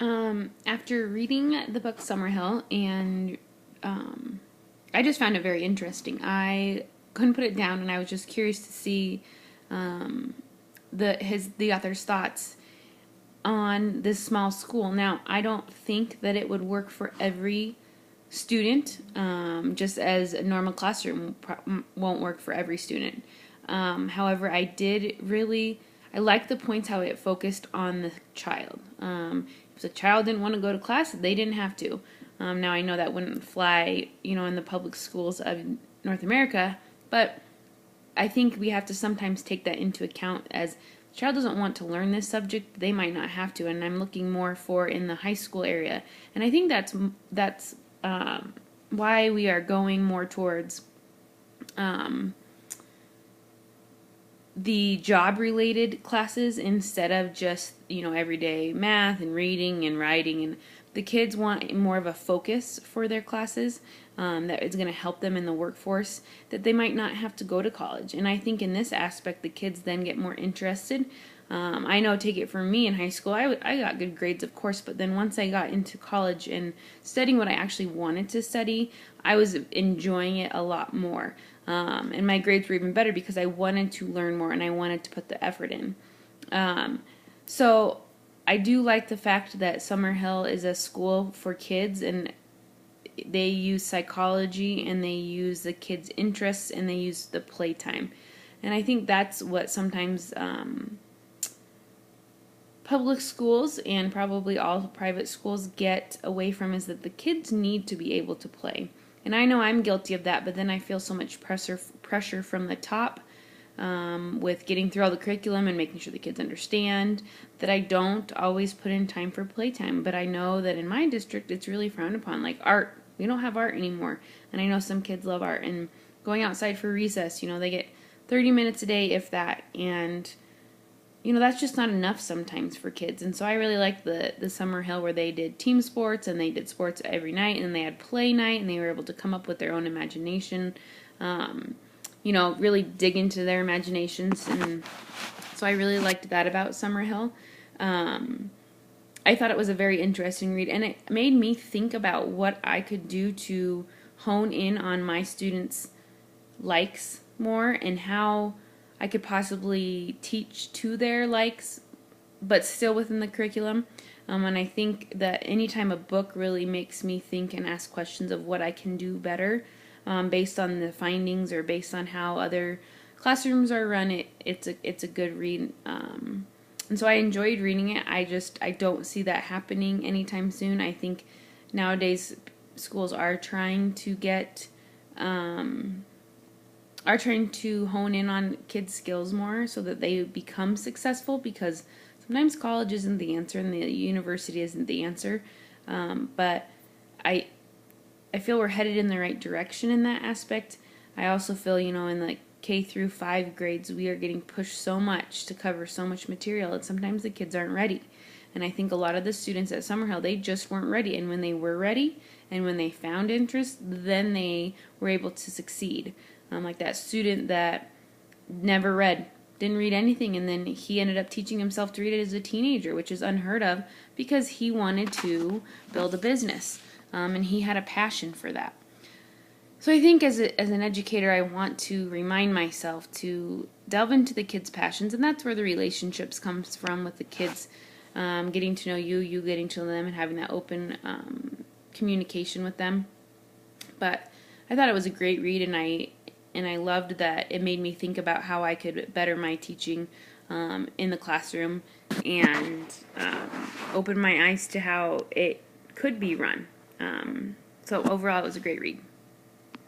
After reading the book Summerhill, and I just found it very interesting. I couldn't put it down, and I was just curious to see the author's thoughts on this small school. Now, I don't think that it would work for every student, just as a normal classroom won't work for every student. However, I like the points how it focused on the child. If the child didn't want to go to class, they didn't have to. Now, I know that wouldn't fly, in the public schools of North America, but I think we have to sometimes take that into account. As the child doesn't want to learn this subject, they might not have to, and I'm looking more for in the high school area. And I think that's why we are going more towards the job-related classes instead of just, everyday math and reading and writing. And the kids want more of a focus for their classes that is going to help them in the workforce, that they might not have to go to college. And I think in this aspect, the kids then get more interested. I know, take it from me in high school, I got good grades, of course, but then once I got into college and studying what I actually wanted to study, I was enjoying it a lot more. And my grades were even better because I wanted to learn more and I wanted to put the effort in. So I do like the fact that Summerhill is a school for kids, and they use psychology and they use the kids' interests and they use the playtime. And I think that's what sometimes public schools and probably all private schools get away from, is that the kids need to be able to play. And I know I'm guilty of that, but then I feel so much pressure from the top with getting through all the curriculum and making sure the kids understand, that I don't always put in time for playtime. But I know that in my district it's really frowned upon. Like art, we don't have art anymore. And I know some kids love art. And going outside for recess, they get 30 minutes a day, if that. And that's just not enough sometimes for kids. And so I really liked the Summerhill, where they did team sports and they did sports every night, and they had play night, and they were able to come up with their own imagination, really dig into their imaginations. And so I really liked that about Summerhill. I thought it was a very interesting read, and it made me think about what I could do to hone in on my students' likes more, and how I could possibly teach to their likes, but still within the curriculum. And I think that anytime a book really makes me think and ask questions of what I can do better, based on the findings or based on how other classrooms are run, it's a good read. And so I enjoyed reading it. I don't see that happening anytime soon. I think nowadays schools are trying to hone in on kids' skills more so that they become successful, because sometimes college isn't the answer and the university isn't the answer. But I feel we're headed in the right direction in that aspect. I also feel, in the K through 5 grades, we are getting pushed so much to cover so much material, and sometimes the kids aren't ready. And I think a lot of the students at Summerhill, they just weren't ready. And when they were ready and when they found interest, then they were able to succeed. Like that student that never didn't read anything, and then he ended up teaching himself to read it as a teenager, which is unheard of, because he wanted to build a business, and he had a passion for that. So I think as an educator, I want to remind myself to delve into the kids' passions, and that's where the relationships comes from with the kids, getting to know you getting to know them, and having that open communication with them. But I thought it was a great read, and I loved that it made me think about how I could better my teaching in the classroom, and open my eyes to how it could be run. So overall, it was a great read.